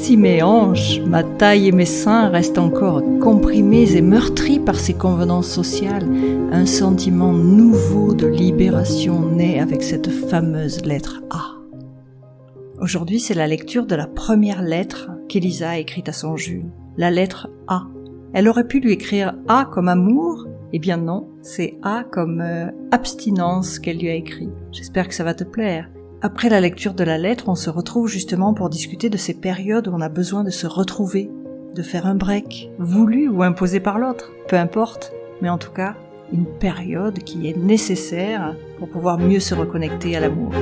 Si mes hanches, ma taille et mes seins restent encore comprimés et meurtris par ces convenances sociales, un sentiment nouveau de libération naît avec cette fameuse lettre A. Aujourd'hui, c'est la lecture de la première lettre qu'Elisa a écrite à son Jules, la lettre A. Elle aurait pu lui écrire A comme amour. Eh bien non, c'est A comme abstinence qu'elle lui a écrit. J'espère que ça va te plaire. Après la lecture de la lettre, on se retrouve justement pour discuter de ces périodes où on a besoin de se retrouver, de faire un break, voulu ou imposé par l'autre, peu importe, mais en tout cas, une période qui est nécessaire pour pouvoir mieux se reconnecter à l'amour.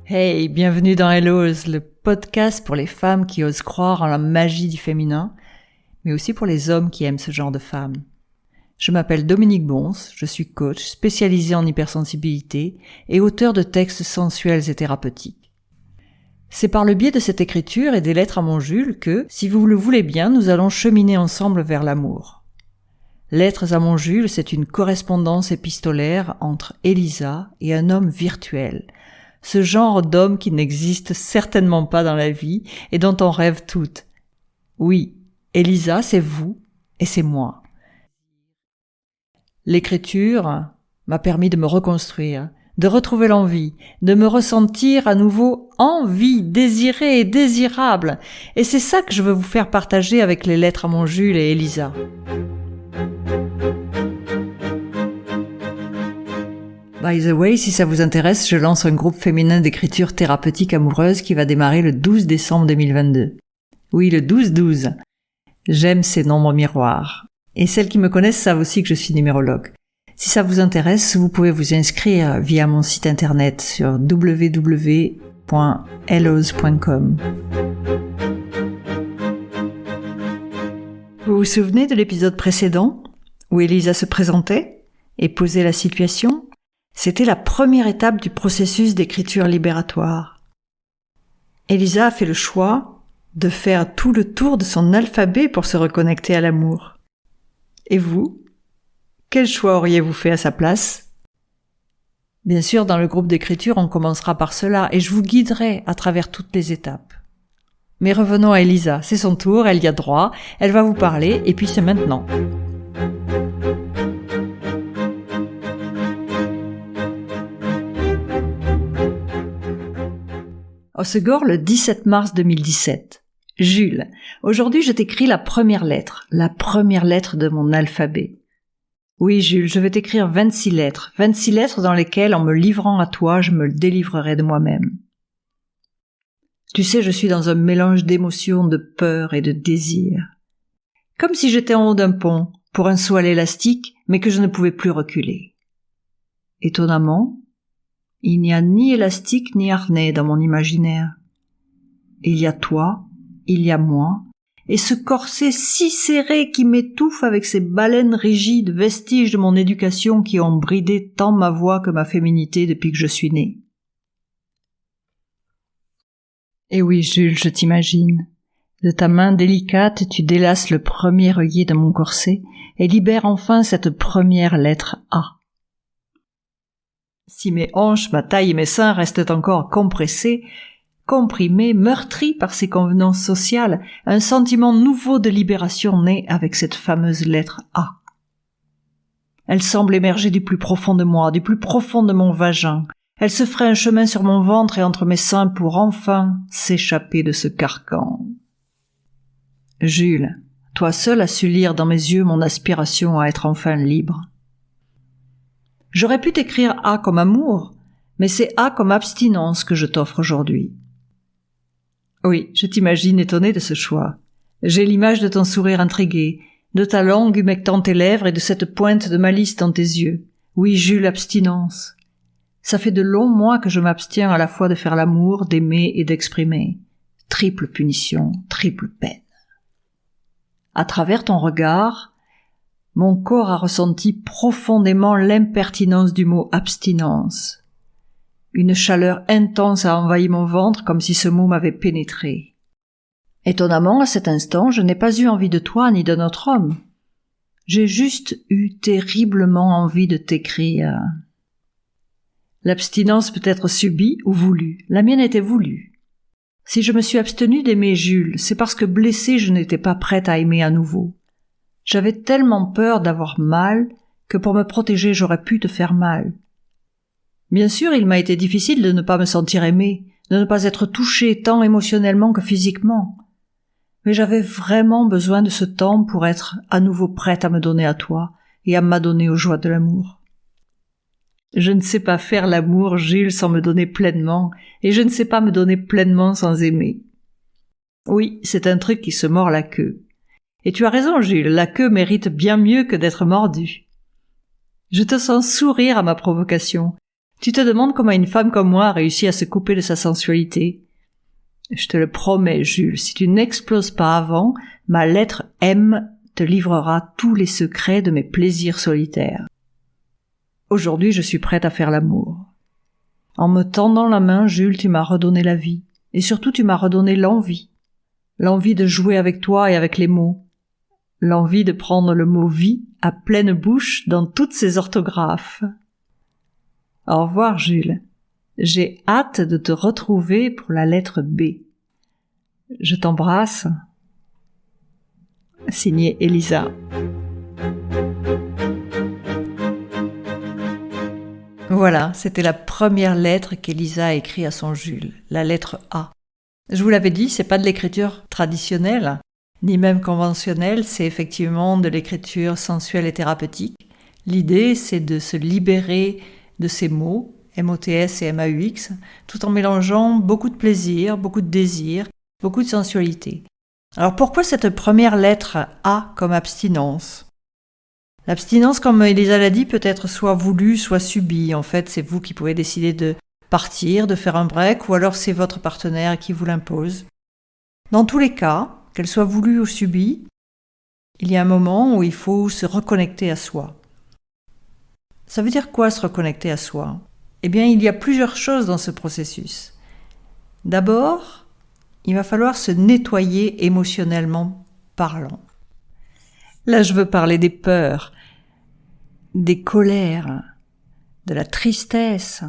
Hey, bienvenue dans Hello's, le podcast pour les femmes qui osent croire en la magie du féminin, mais aussi pour les hommes qui aiment ce genre de femmes. Je m'appelle Dominique Bons, je suis coach spécialisée en hypersensibilité et auteur de textes sensuels et thérapeutiques. C'est par le biais de cette écriture et des lettres à mon Jules que, si vous le voulez bien, nous allons cheminer ensemble vers l'amour. Lettres à mon Jules, c'est une correspondance épistolaire entre Elisa et un homme virtuel, ce genre d'homme qui n'existe certainement pas dans la vie et dont on rêve toutes. Oui, Elisa, c'est vous et c'est moi. L'écriture m'a permis de me reconstruire, de retrouver l'envie, de me ressentir à nouveau envie, désirée et désirable. Et c'est ça que je veux vous faire partager avec les lettres à mon Jules et Elisa. By the way, si ça vous intéresse, je lance un groupe féminin d'écriture thérapeutique amoureuse qui va démarrer le 12 décembre 2022. Oui, le 12-12. J'aime ces nombres miroirs. Et celles qui me connaissent savent aussi que je suis numérologue. Si ça vous intéresse, vous pouvez vous inscrire via mon site internet sur www.hello's.com. Vous vous souvenez de l'épisode précédent où Elisa se présentait et posait la situation ? C'était la première étape du processus d'écriture libératoire. Elisa a fait le choix de faire tout le tour de son alphabet pour se reconnecter à l'amour. Et vous, quel choix auriez-vous fait à sa place ? Bien sûr, dans le groupe d'écriture, on commencera par cela et je vous guiderai à travers toutes les étapes. Mais revenons à Elisa, c'est son tour, elle y a droit, elle va vous parler et puis c'est maintenant. Hossegor, le 17 mars 2017. Jules, aujourd'hui je t'écris la première lettre de mon alphabet. Oui Jules, je vais t'écrire 26 lettres dans lesquelles, en me livrant à toi, je me délivrerai de moi-même. Tu sais, je suis dans un mélange d'émotions, de peur et de désir. Comme si j'étais en haut d'un pont, pour un saut à l'élastique, mais que je ne pouvais plus reculer. Étonnamment, il n'y a ni élastique ni harnais dans mon imaginaire. Il y a toi, il y a moi, et ce corset si serré qui m'étouffe avec ces baleines rigides, vestiges de mon éducation qui ont bridé tant ma voix que ma féminité depuis que je suis née. Et oui, Jules, je t'imagine. De ta main délicate, tu délaces le premier œillet de mon corset et libères enfin cette première lettre A. Si mes hanches, ma taille et mes seins restent encore compressés, comprimés, meurtris par ces convenances sociales, un sentiment nouveau de libération naît avec cette fameuse lettre A. Elle semble émerger du plus profond de moi, du plus profond de mon vagin. Elle se ferait un chemin sur mon ventre et entre mes seins pour enfin s'échapper de ce carcan. Jules, toi seul as su lire dans mes yeux mon aspiration à être enfin libre. J'aurais pu t'écrire A comme amour, mais c'est A comme abstinence que je t'offre aujourd'hui. Oui, je t'imagine étonné de ce choix. J'ai l'image de ton sourire intrigué, de ta langue humectant tes lèvres et de cette pointe de malice dans tes yeux. Oui, Jules, abstinence. Ça fait de longs mois que je m'abstiens à la fois de faire l'amour, d'aimer et d'exprimer. Triple punition, triple peine. À travers ton regard, mon corps a ressenti profondément l'impertinence du mot abstinence. Une chaleur intense a envahi mon ventre comme si ce mot m'avait pénétré. Étonnamment, à cet instant, je n'ai pas eu envie de toi ni de notre homme. J'ai juste eu terriblement envie de t'écrire. L'abstinence peut être subie ou voulue. La mienne était voulue. Si je me suis abstenue d'aimer Jules, c'est parce que blessée, je n'étais pas prête à aimer à nouveau. J'avais tellement peur d'avoir mal que pour me protéger, j'aurais pu te faire mal. Bien sûr, il m'a été difficile de ne pas me sentir aimée, de ne pas être touchée tant émotionnellement que physiquement. Mais j'avais vraiment besoin de ce temps pour être à nouveau prête à me donner à toi et à m'adonner aux joies de l'amour. Je ne sais pas faire l'amour, Jules, sans me donner pleinement, et je ne sais pas me donner pleinement sans aimer. Oui, c'est un truc qui se mord la queue. Et tu as raison, Jules, la queue mérite bien mieux que d'être mordue. Je te sens sourire à ma provocation. Tu te demandes comment une femme comme moi a réussi à se couper de sa sensualité. Je te le promets, Jules, si tu n'exploses pas avant, ma lettre M te livrera tous les secrets de mes plaisirs solitaires. Aujourd'hui, je suis prête à faire l'amour. En me tendant la main, Jules, tu m'as redonné la vie. Et surtout, tu m'as redonné l'envie. L'envie de jouer avec toi et avec les mots. L'envie de prendre le mot « vie » à pleine bouche dans toutes ses orthographes. Au revoir, Jules. J'ai hâte de te retrouver pour la lettre B. Je t'embrasse. Signé Elisa. Voilà, c'était la première lettre qu'Elisa a écrite à son Jules, la lettre A. Je vous l'avais dit, c'est pas de l'écriture traditionnelle, ni même conventionnelle, c'est effectivement de l'écriture sensuelle et thérapeutique. L'idée, c'est de se libérer de ces mots, M-O-T-S et M-A-U-X, tout en mélangeant beaucoup de plaisir, beaucoup de désir, beaucoup de sensualité. Alors pourquoi cette première lettre A comme abstinence ? L'abstinence, comme Elisa l'a dit, peut être soit voulue, soit subie. En fait, c'est vous qui pouvez décider de partir, de faire un break, ou alors c'est votre partenaire qui vous l'impose. Dans tous les cas, qu'elle soit voulue ou subie, il y a un moment où il faut se reconnecter à soi. Ça veut dire quoi, se reconnecter à soi ? Eh bien, il y a plusieurs choses dans ce processus. D'abord, il va falloir se nettoyer émotionnellement parlant. Là, je veux parler des peurs, des colères, de la tristesse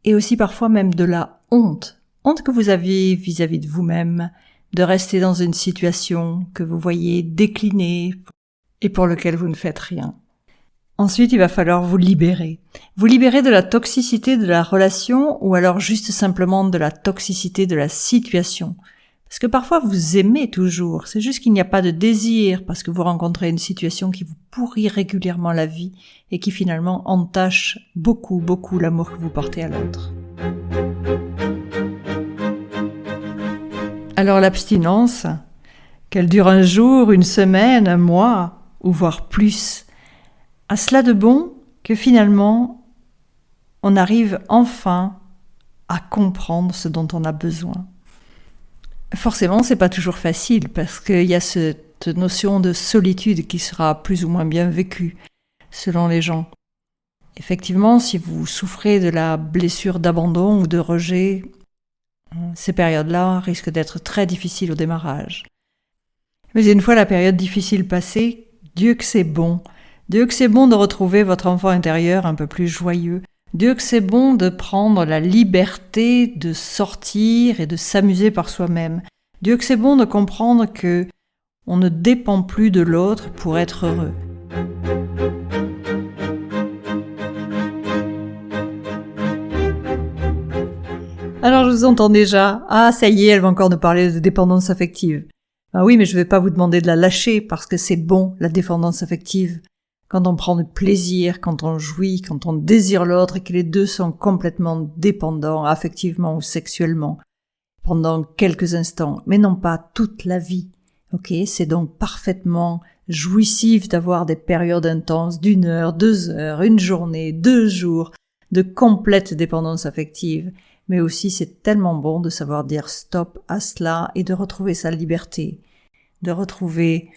et aussi parfois même de la honte. Honte que vous aviez vis-à-vis de vous-même, de rester dans une situation que vous voyez décliner et pour laquelle vous ne faites rien. Ensuite, il va falloir vous libérer. Vous libérer de la toxicité de la relation ou alors juste simplement de la toxicité de la situation. Parce que parfois vous aimez toujours, c'est juste qu'il n'y a pas de désir parce que vous rencontrez une situation qui vous pourrit régulièrement la vie et qui finalement entache beaucoup l'amour que vous portez à l'autre. Alors l'abstinence, qu'elle dure un jour, une semaine, un mois, ou voire plus, a cela de bon que finalement on arrive enfin à comprendre ce dont on a besoin. Forcément, c'est pas toujours facile parce qu'il y a cette notion de solitude qui sera plus ou moins bien vécue selon les gens. Effectivement, si vous souffrez de la blessure d'abandon ou de rejet, ces périodes-là risquent d'être très difficiles au démarrage. Mais une fois la période difficile passée, Dieu que c'est bon. Dieu que c'est bon de retrouver votre enfant intérieur un peu plus joyeux. Dieu que c'est bon de prendre la liberté de sortir et de s'amuser par soi-même. Dieu que c'est bon de comprendre que on ne dépend plus de l'autre pour être heureux. Alors je vous entends déjà, ah ça y est, elle va encore nous parler de dépendance affective. Ah oui, mais je ne vais pas vous demander de la lâcher parce que c'est bon, la dépendance affective. Quand on prend du plaisir, quand on jouit, quand on désire l'autre et que les deux sont complètement dépendants, affectivement ou sexuellement, pendant quelques instants, mais non pas toute la vie. Ok, c'est donc parfaitement jouissif d'avoir des périodes intenses d'1 heure, 2 heures, une journée, 2 jours, de complète dépendance affective. Mais aussi c'est tellement bon de savoir dire stop à cela et de retrouver sa liberté, de retrouver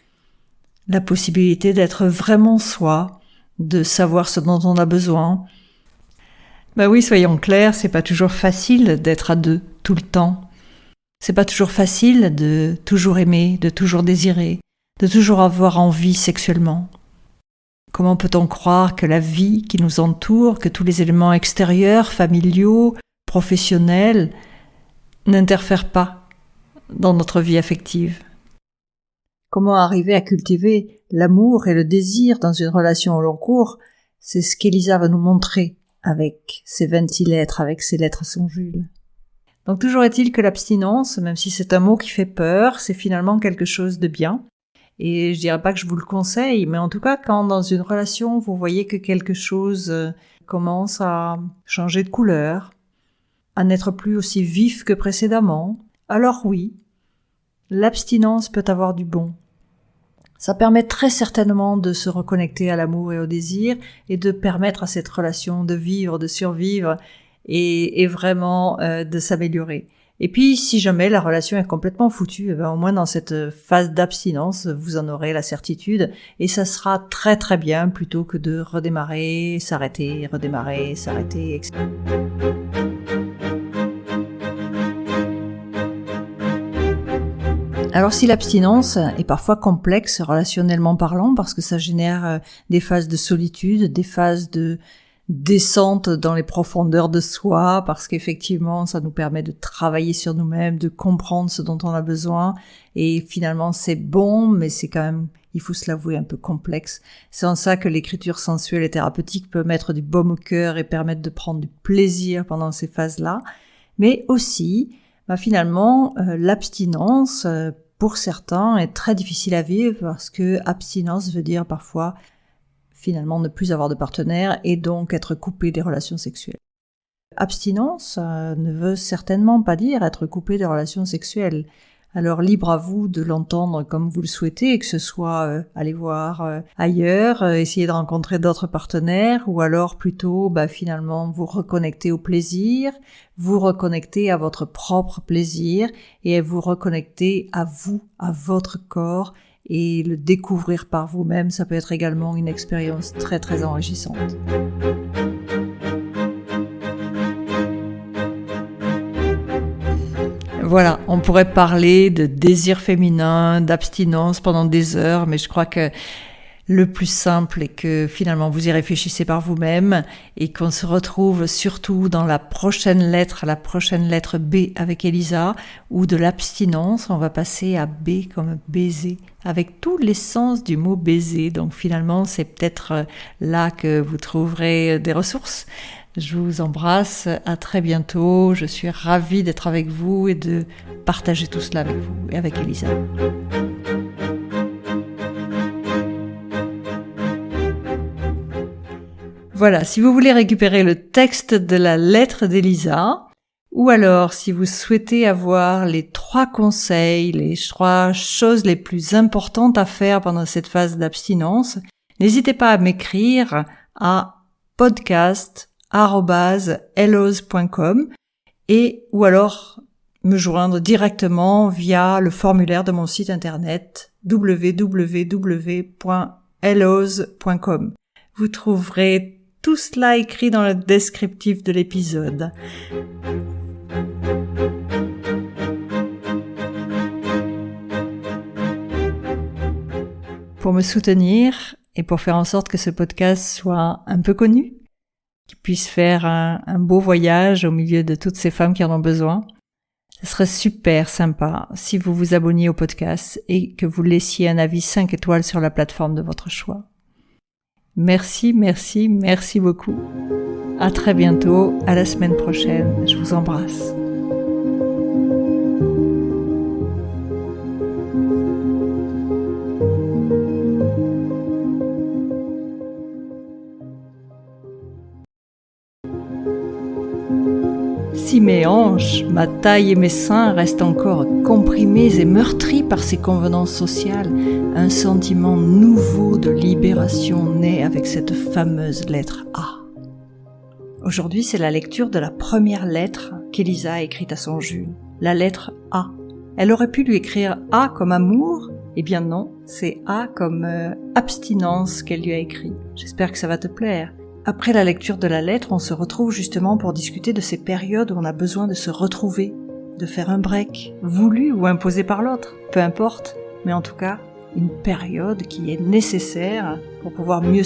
la possibilité d'être vraiment soi, de savoir ce dont on a besoin. Oui, soyons clairs, c'est pas toujours facile d'être à deux tout le temps. C'est pas toujours facile de toujours aimer, de toujours désirer, de toujours avoir envie sexuellement. Comment peut-on croire que la vie qui nous entoure, que tous les éléments extérieurs, familiaux, professionnels, n'interfèrent pas dans notre vie affective? Comment arriver à cultiver l'amour et le désir dans une relation au long cours? C'est ce qu'Elisa va nous montrer avec ses 26 lettres, avec ses lettres à son Jules. Donc toujours est-il que l'abstinence, même si c'est un mot qui fait peur, c'est finalement quelque chose de bien. Et je dirais pas que je vous le conseille, mais en tout cas, quand dans une relation, vous voyez que quelque chose commence à changer de couleur, à n'être plus aussi vif que précédemment, alors oui, l'abstinence peut avoir du bon. Ça permet très certainement de se reconnecter à l'amour et au désir et de permettre à cette relation de vivre, de survivre et vraiment de s'améliorer. Et puis, si jamais la relation est complètement foutue, au moins dans cette phase d'abstinence, vous en aurez la certitude et ça sera très très bien plutôt que de redémarrer, s'arrêter, redémarrer, s'arrêter, etc. Alors si l'abstinence est parfois complexe relationnellement parlant parce que ça génère des phases de solitude, des phases de descente dans les profondeurs de soi, parce qu'effectivement ça nous permet de travailler sur nous-mêmes, de comprendre ce dont on a besoin, et finalement c'est bon, mais c'est quand même, il faut se l'avouer, un peu complexe. C'est en ça que l'écriture sensuelle et thérapeutique peut mettre du baume au cœur et permettre de prendre du plaisir pendant ces phases-là, mais aussi, finalement, l'abstinence, pour certains, est très difficile à vivre parce que abstinence veut dire parfois finalement ne plus avoir de partenaire et donc être coupé des relations sexuelles. Abstinence ne veut certainement pas dire être coupé des relations sexuelles. Alors libre à vous de l'entendre comme vous le souhaitez, que ce soit aller voir ailleurs, essayer de rencontrer d'autres partenaires, ou alors plutôt finalement vous reconnecter au plaisir, vous reconnecter à votre propre plaisir et vous reconnecter à vous, à votre corps, et le découvrir par vous-même. Ça peut être également une expérience très très enrichissante. Voilà, on pourrait parler de désir féminin, d'abstinence pendant des heures, mais je crois que le plus simple est que finalement vous y réfléchissez par vous-même et qu'on se retrouve surtout dans la prochaine lettre B avec Elisa, où de l'abstinence, on va passer à B comme baiser, avec tous les sens du mot baiser. Donc finalement, c'est peut-être là que vous trouverez des ressources. Je vous embrasse, à très bientôt. Je suis ravie d'être avec vous et de partager tout cela avec vous et avec Elisa. Voilà, si vous voulez récupérer le texte de la lettre d'Elisa, ou alors si vous souhaitez avoir les 3 conseils, les 3 choses les plus importantes à faire pendant cette phase d'abstinence, n'hésitez pas à m'écrire à podcast@elloz.com et ou alors me joindre directement via le formulaire de mon site internet www.elloz.com. Vous trouverez tout cela écrit dans le descriptif de l'épisode. Pour me soutenir et pour faire en sorte que ce podcast soit un peu connu, qu'il puisse faire un beau voyage au milieu de toutes ces femmes qui en ont besoin, ce serait super sympa si vous vous abonniez au podcast et que vous laissiez un avis 5 étoiles sur la plateforme de votre choix. Merci beaucoup. À très bientôt, à la semaine prochaine. Je vous embrasse. Si mes hanches, ma taille et mes seins restent encore comprimés et meurtris par ces convenances sociales, un sentiment nouveau de libération naît avec cette fameuse lettre A. Aujourd'hui, c'est la lecture de la première lettre qu'Elisa a écrite à son Jules, la lettre A. Elle aurait pu lui écrire A comme amour, eh bien non, c'est A comme abstinence qu'elle lui a écrit. J'espère que ça va te plaire. Après la lecture de la lettre, on se retrouve justement pour discuter de ces périodes où on a besoin de se retrouver, de faire un break, voulu ou imposé par l'autre, peu importe, mais en tout cas, une période qui est nécessaire pour pouvoir mieux